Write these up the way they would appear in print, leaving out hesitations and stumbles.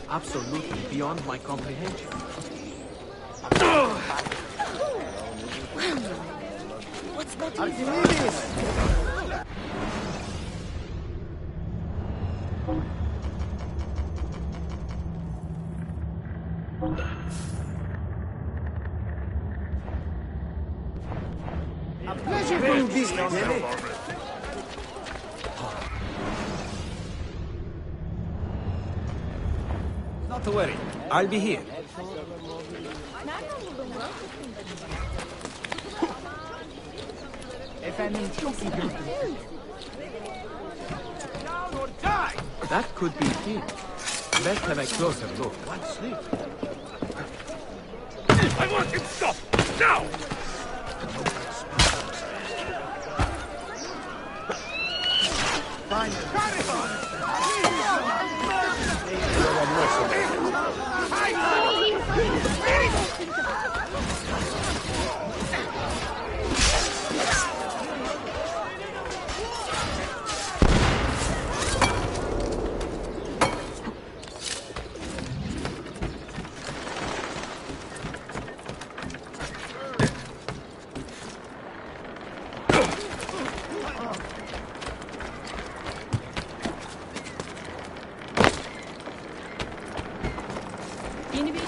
Absolutely beyond my comprehension. What's that? Archimedes! A pleasure doing business, really. Not to worry. I'll be here. That could be it. Let's have a closer look. I want him stopped! Now! Fine. Yeni bir...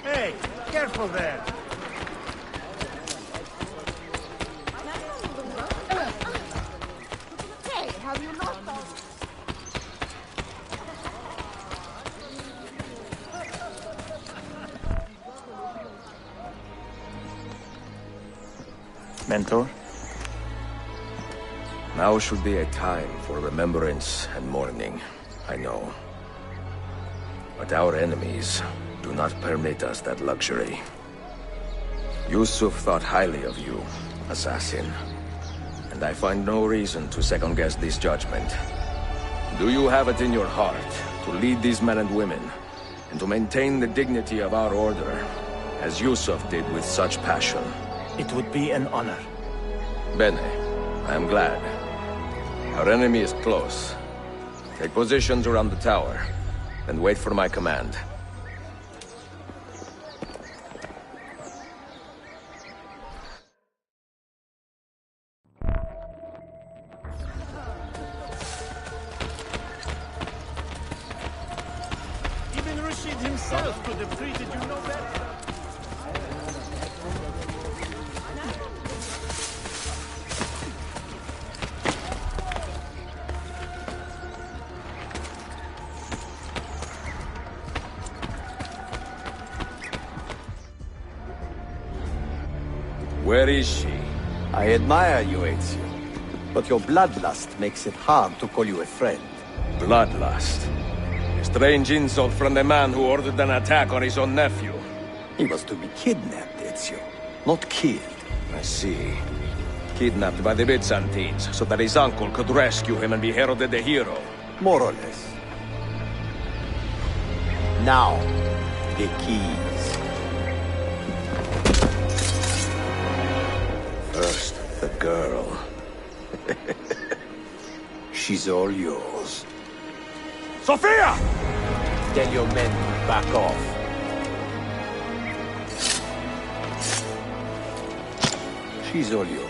Hey, careful there. Hey, have you not thought... Mentor? Now should be a time for remembrance and mourning, I know. But our enemies do not permit us that luxury. Yusuf thought highly of you, assassin. And I find no reason to second-guess this judgment. Do you have it in your heart to lead these men and women, and to maintain the dignity of our order, as Yusuf did with such passion? It would be an honor. Bene, I am glad. Our enemy is close. Take positions around the tower, and wait for my command. Others could have treated you no better. Where is she? I admire you, Ezio. But your bloodlust makes it hard to call you a friend. Bloodlust. A strange insult from the man who ordered an attack on his own nephew. He was to be kidnapped, Ezio, not killed. I see. Kidnapped by the Byzantines, so that his uncle could rescue him and be heralded a hero. More or less. Now, the keys. First, the girl. She's all yours. Sophia! Tell your men to back off. She's all yours.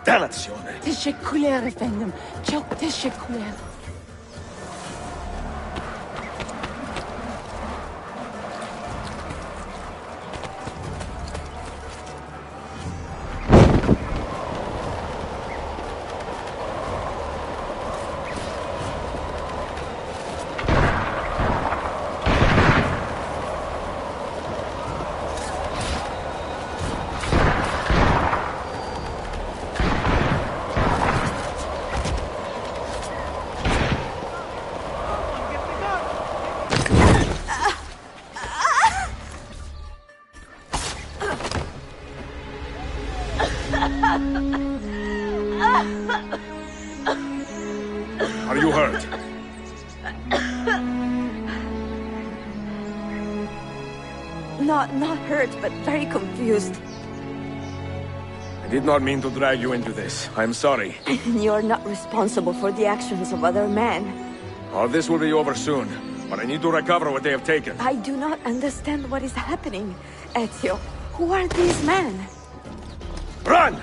Dannazione! teşekkürler efendim. Çok teşekkürler. Are you hurt? Not hurt, but very confused. I did not mean to drag you into this. I'm sorry. You're not responsible for the actions of other men. All this will be over soon, but I need to recover what they have taken. I do not understand what is happening, Ezio. Who are these men? Run!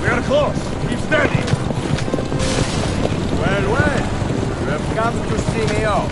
We are close. Keep steady. Well, well. You have come to see me off.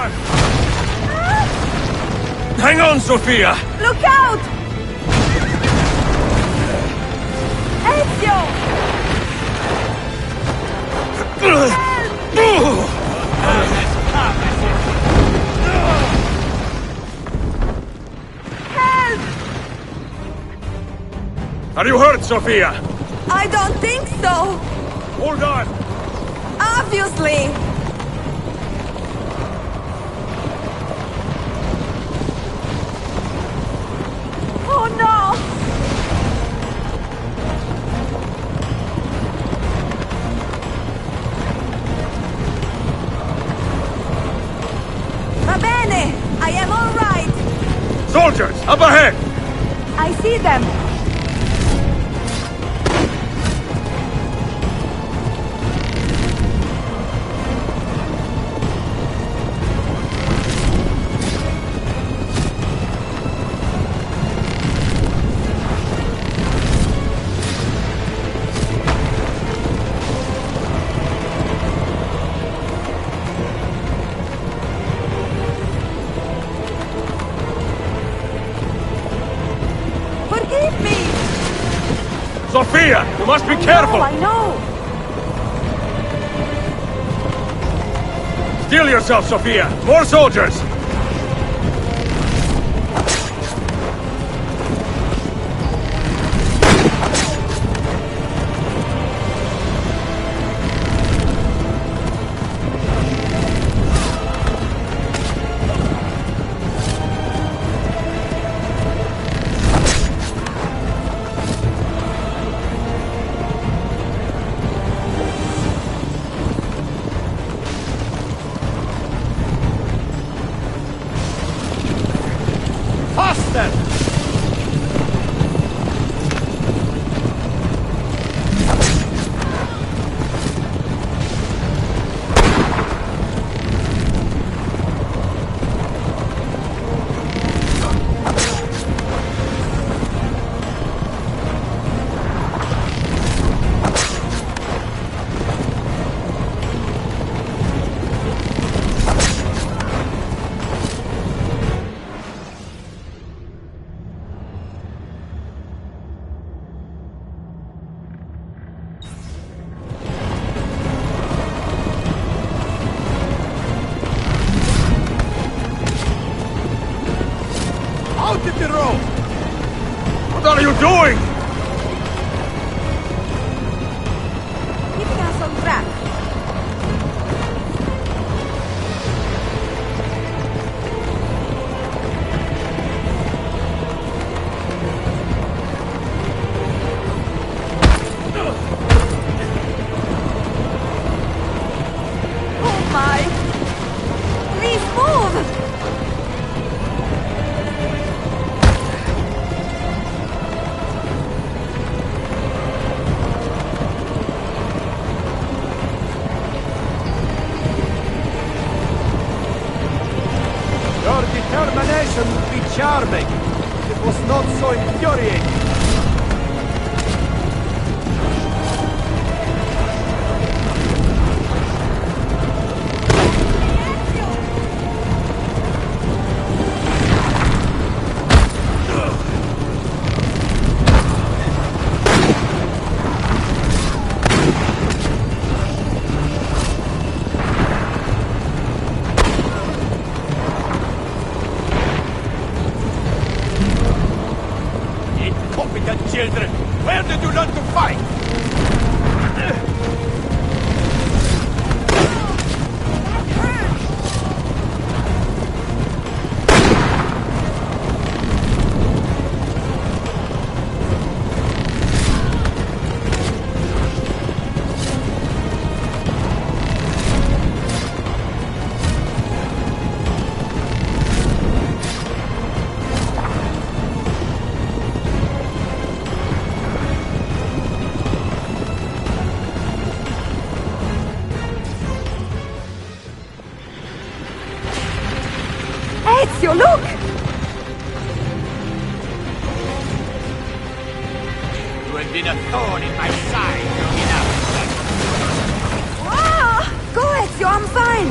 on! Hang on, Sophia! Look out! Ezio! Help! Are you hurt, Sophia? I don't think so! Hold on! Obviously! Oh no! Va bene! I am all right! Soldiers, up ahead! I see them! Forgive me! Sophia, you must be careful! I know! Steel yourself, Sophia! More soldiers! Faster! Out at the road! What are you doing? Keeping us on track. Oh my! Please move! Your determination would be charming. It was not so infuriating. Incompetent children! Where did you learn to fight? Ezio, look! You have been a thorn in my side long enough. Ah! Go, Ezio, I'm fine!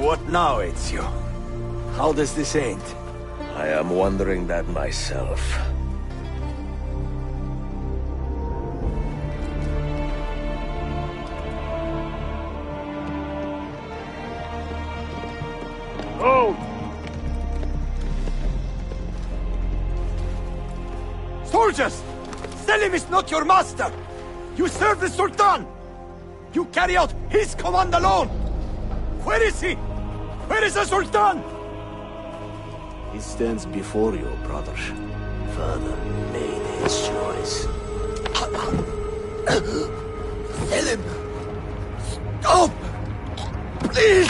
What now, Ezio? How does this end? I am wondering that myself. Oh! Soldiers! Selim is not your master! You serve the Sultan! You carry out his command alone! Where is he? Where is the Sultan? He stands before you, brother. Father made his choice. Selim! Stop! Please!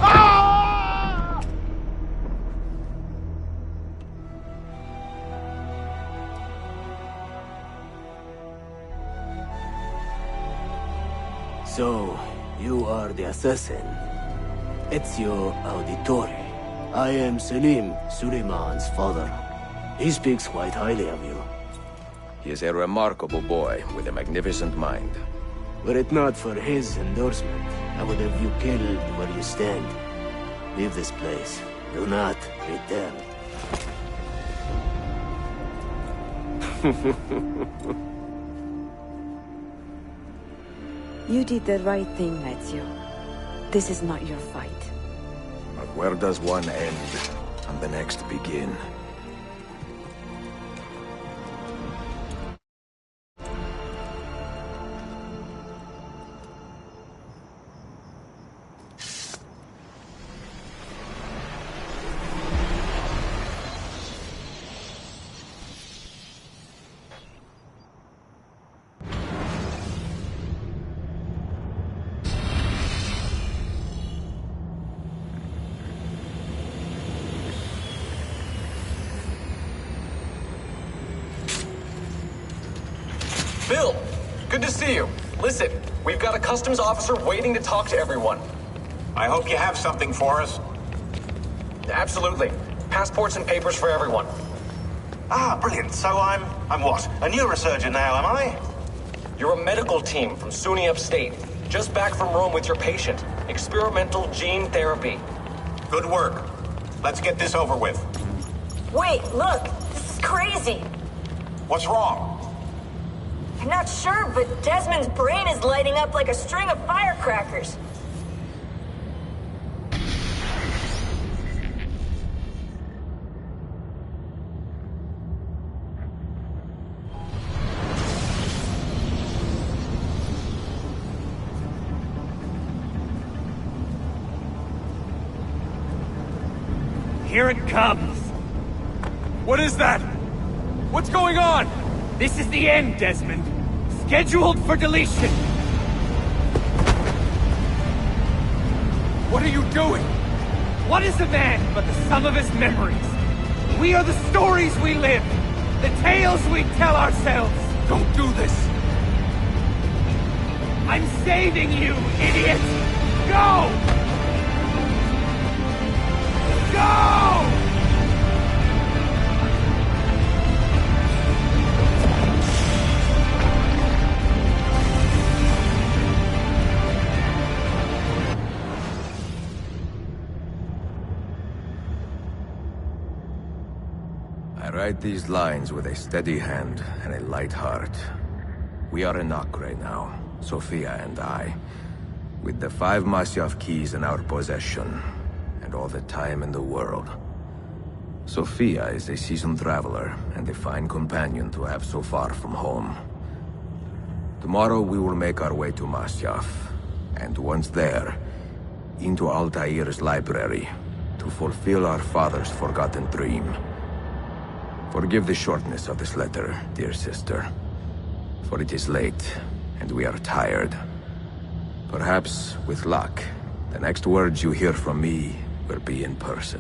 Ah! So, you are the assassin. Ezio Auditore. I am Selim, Suleiman's father. He speaks quite highly of you. He is a remarkable boy with a magnificent mind. Were it not for his endorsement, I would have you killed where you stand. Leave this place. Do not return. You did the right thing, Ezio. This is not your fight. But where does one end and the next begin? Bill, good to see you. Listen, we've got a customs officer waiting to talk to everyone. I hope you have something for us. Absolutely. Passports and papers for everyone. Ah, brilliant. So I'm what? A neurosurgeon now, am I? You're a medical team from SUNY Upstate. Just back from Rome with your patient. Experimental gene therapy. Good work. Let's get this over with. Wait, look! This is crazy! What's wrong? I'm not sure, but Desmond's brain is lighting up like a string of firecrackers. Here it comes! What is that? What's going on? This is the end, Desmond. Scheduled for deletion. What are you doing? What is a man but the sum of his memories? We are the stories we live, the tales we tell ourselves. Don't do this. I'm saving you, idiot! Go! Go! I write these lines with a steady hand and a light heart. We are in Acre now, Sofia and I, with the 5 Masyaf keys in our possession, and all the time in the world. Sofia is a seasoned traveler, and a fine companion to have so far from home. Tomorrow we will make our way to Masyaf, and once there, into Altair's library, to fulfill our father's forgotten dream. Forgive the shortness of this letter, dear sister, for it is late, and we are tired. Perhaps, with luck, the next words you hear from me will be in person.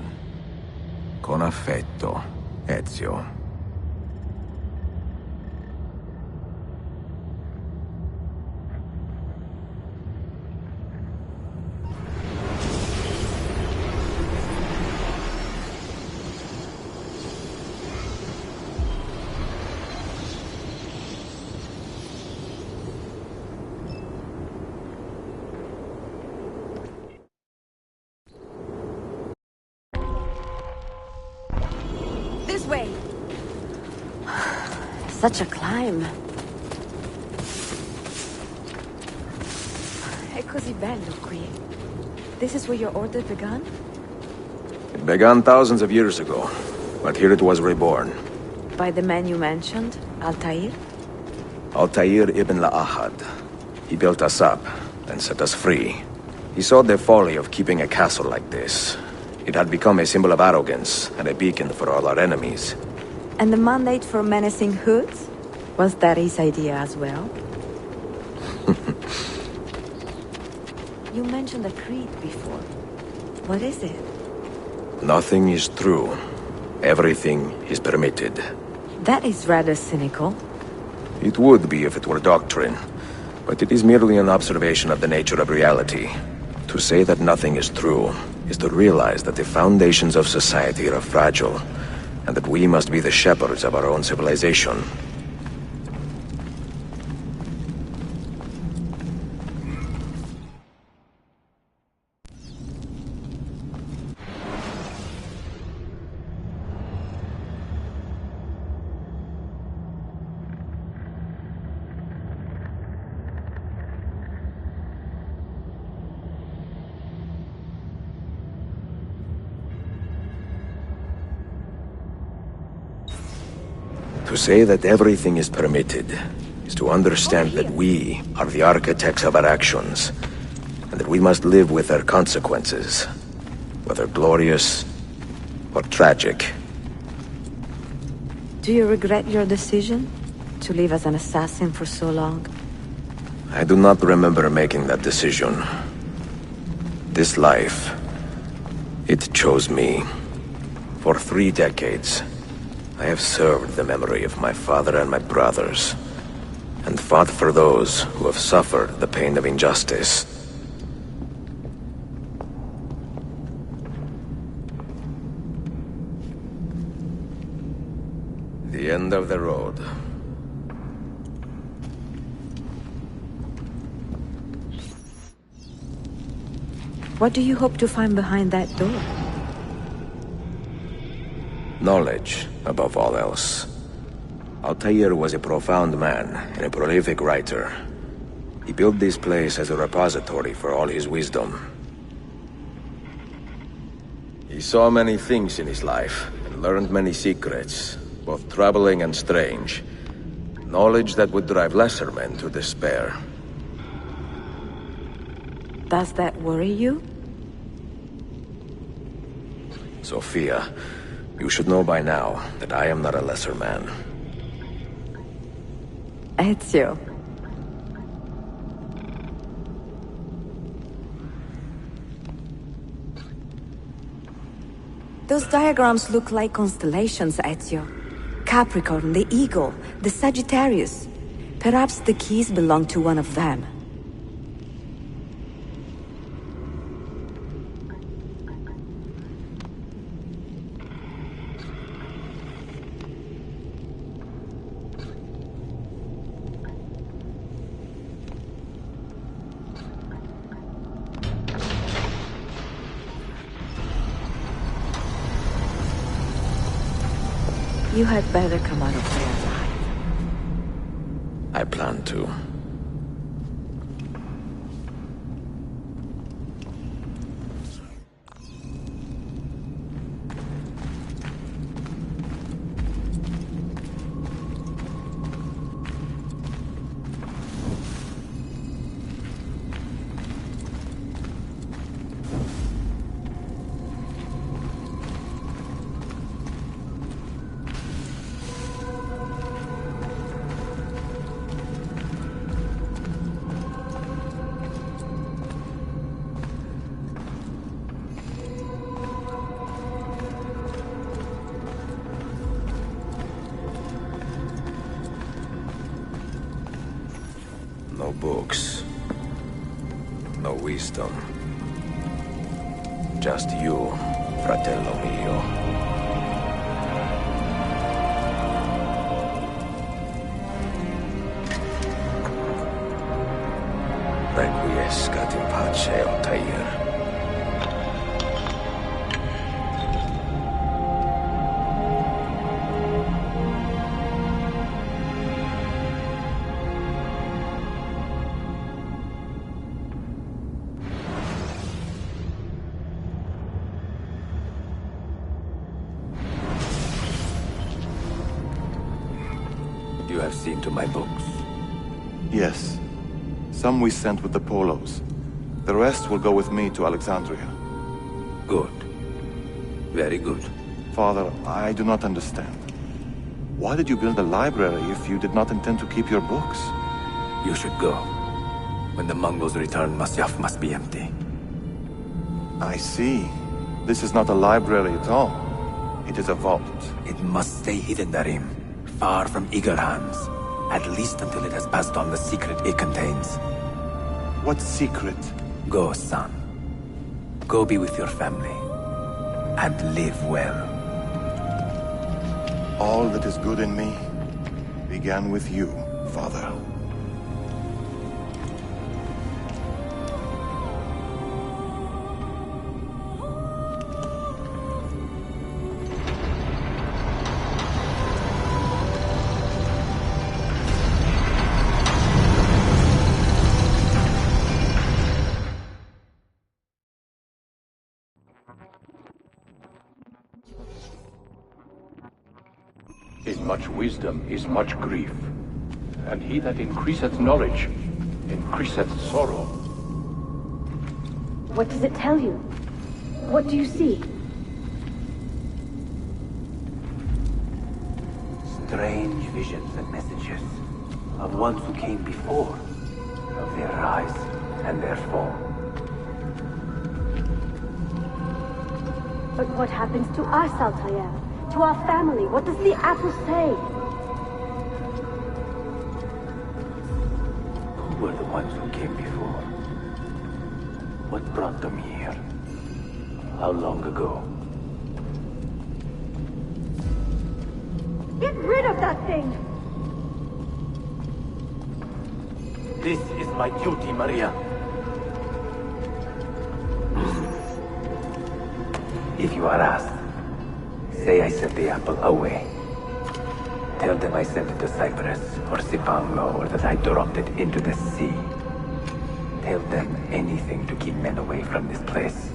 Con affetto, Ezio. way. Such a climb. È così bello qui. This is where your order began? It began thousands of years ago, but here it was reborn. By the man you mentioned, Altair? Altair ibn La'ahad. He built us up, and set us free. He saw the folly of keeping a castle like this. It had become a symbol of arrogance, and a beacon for all our enemies. And the mandate for menacing hoods? Was that his idea as well? You mentioned a creed before. What is it? Nothing is true. Everything is permitted. That is rather cynical. It would be if it were doctrine, but it is merely an observation of the nature of reality. To say that nothing is true is to realize that the foundations of society are fragile, and that we must be the shepherds of our own civilization. To say that everything is permitted is to understand that we are the architects of our actions, and that we must live with their consequences, whether glorious or tragic. Do you regret your decision to live as an assassin for so long? I do not remember making that decision. This life, it chose me. For 3 decades, I have served the memory of my father and my brothers, and fought for those who have suffered the pain of injustice. The end of the road. What do you hope to find behind that door? Knowledge, above all else. Altair was a profound man and a prolific writer. He built this place as a repository for all his wisdom. He saw many things in his life, and learned many secrets, both troubling and strange. Knowledge that would drive lesser men to despair. Does that worry you? Sophia, you should know by now that I am not a lesser man. Ezio. Those diagrams look like constellations, Ezio. Capricorn, the Eagle, the Sagittarius. Perhaps the keys belong to one of them. You had better come out of there alive. I plan to. No books. No wisdom. Just you, fratello mio. Requiescat in pace, Altair. have seen to my books? Yes. Some we sent with the Polos. The rest will go with me to Alexandria. Good. Very good. Father, I do not understand. Why did you build a library if you did not intend to keep your books? You should go. When the Mongols return, Masyaf must be empty. I see. This is not a library at all. It is a vault. It must stay hidden, Darim. Far from eager hands. At least until it has passed on the secret it contains. What secret? Go, son. Go be with your family. And live well. All that is good in me began with you, Father. In much wisdom is much grief, and he that increaseth knowledge increaseth sorrow. What does it tell you? What do you see? Strange visions and messages of ones who came before, of their rise and their fall. But what happens to us, Altair? To our family? What does the apple say? Who were the ones who came before? What brought them here? How long ago? Get rid of that thing! This is my duty, Maria. If you are asked, say I sent the apple away. Tell them I sent it to Cyprus or Cipango, or that I dropped it into the sea. Tell them anything to keep men away from this place.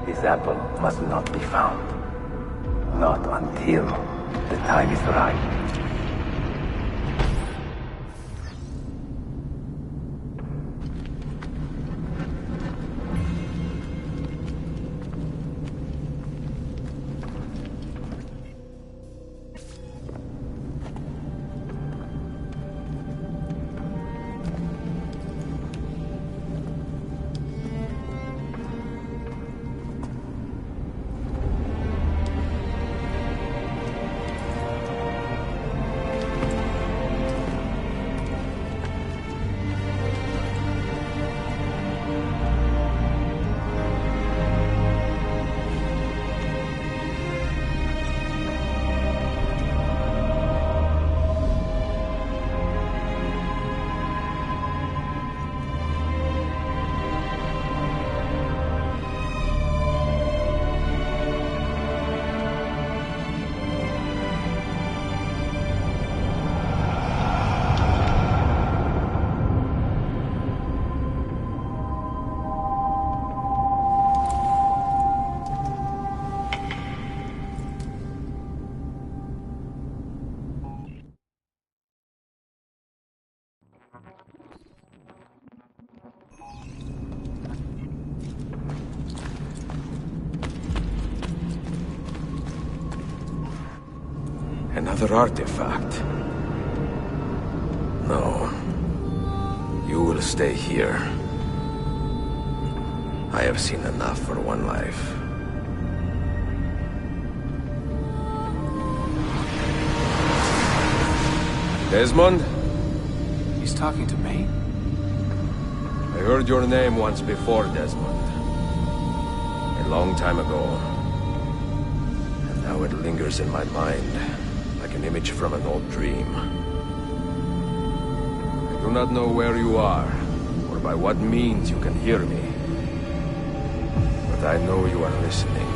This apple must not be found. Not until the time is right. Another artifact. No. You will stay here. I have seen enough for one life. Desmond? He's talking to me? I heard your name once before, Desmond. A long time ago. And now it lingers in my mind, like an image from an old dream. I do not know where you are, or by what means you can hear me. But I know you are listening.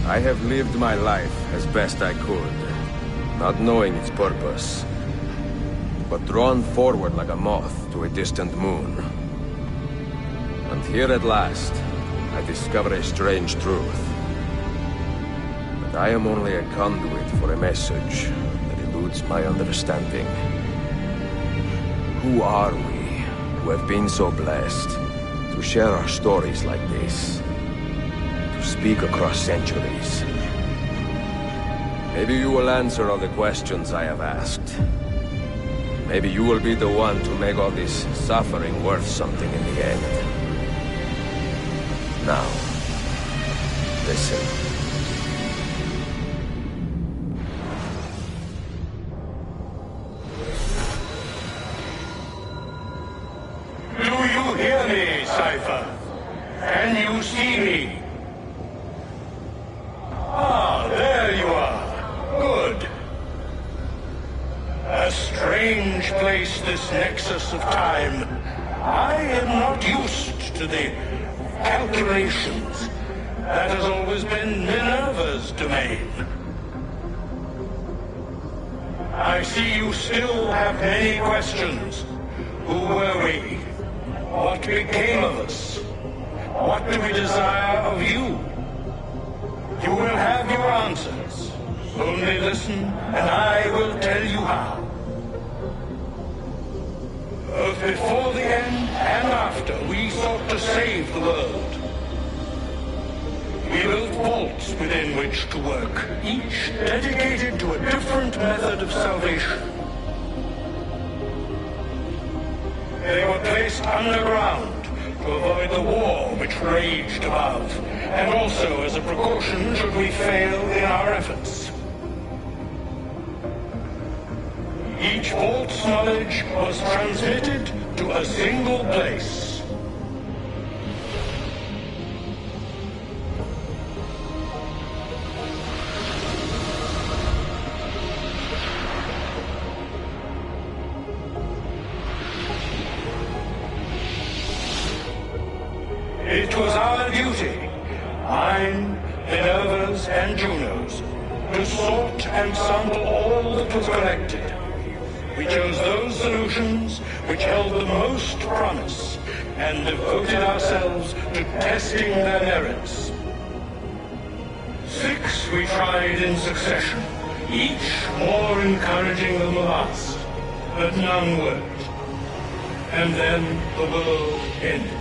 I have lived my life as best I could. not knowing its purpose, but drawn forward like a moth to a distant moon. And here at last, I discover a strange truth. That I am only a conduit for a message that eludes my understanding. Who are we, who have been so blessed, to share our stories like this? To speak across centuries? Maybe you will answer all the questions I have asked. Maybe you will be the one to make all this suffering worth something in the end. Now, listen. Do you hear me, Cypher? Can you see me? Ah, there you are. Good. A strange place, this nexus of time. I am not used to the calculations. That has always been Minerva's domain. I see you still have many questions. Who were we? What became of us? What do we desire of you? You will have your answers. Only listen, and I will tell you how. Both before the end and after, we sought to save the world. We built vaults within which to work, each dedicated to a different method of salvation. They were placed underground to avoid the war which raged above, and also as a precaution should we fail in our efforts. Each vault's knowledge was transmitted to a single place. It was our duty, mine, Minerva's, and Juno's, to sort and sample all that was collected. We chose those solutions which held the most promise, and devoted ourselves to testing their merits. 6 we tried in succession, each more encouraging than the last, but none worked. And then the world ended.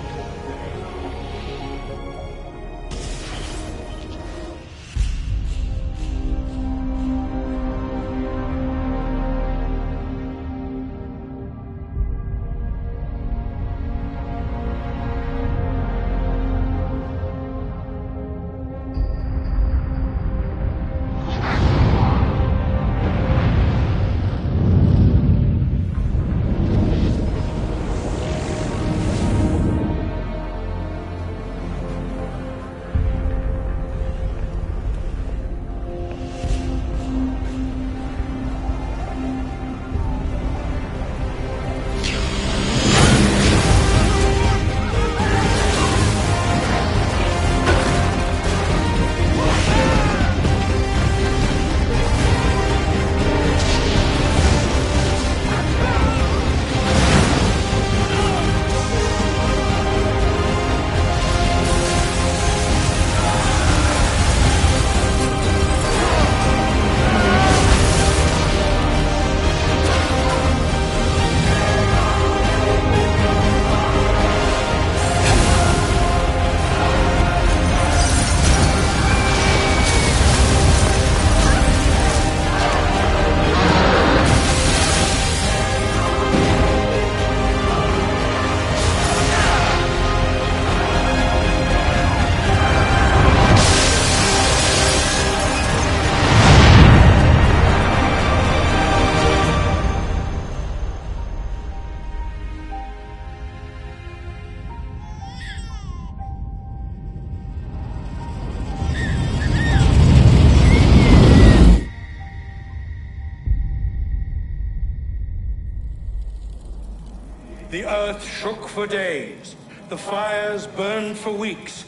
The earth shook for days, the fires burned for weeks,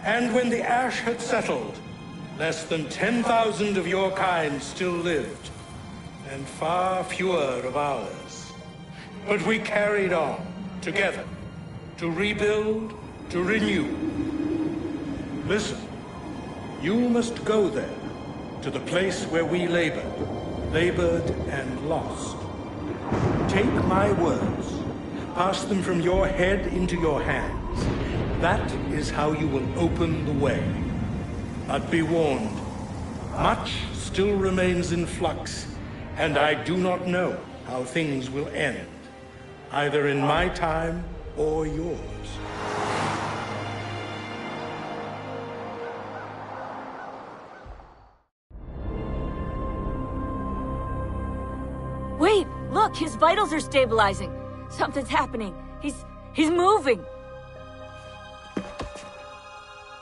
and when the ash had settled, less than 10,000 of your kind still lived. and far fewer of ours. But we carried on, together, to rebuild, to renew. Listen, you must go there, to the place where we labored and lost. Take my words, pass them from your head into your hands. That is how you will open the way. But be warned, much still remains in flux, and I do not know how things will end, either in my time or yours. Wait, look, his vitals are stabilizing. Something's happening. He's moving.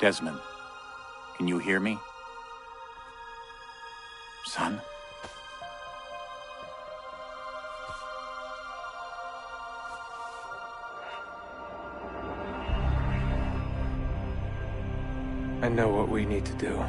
Desmond, can you hear me? Son? I know what we need to do.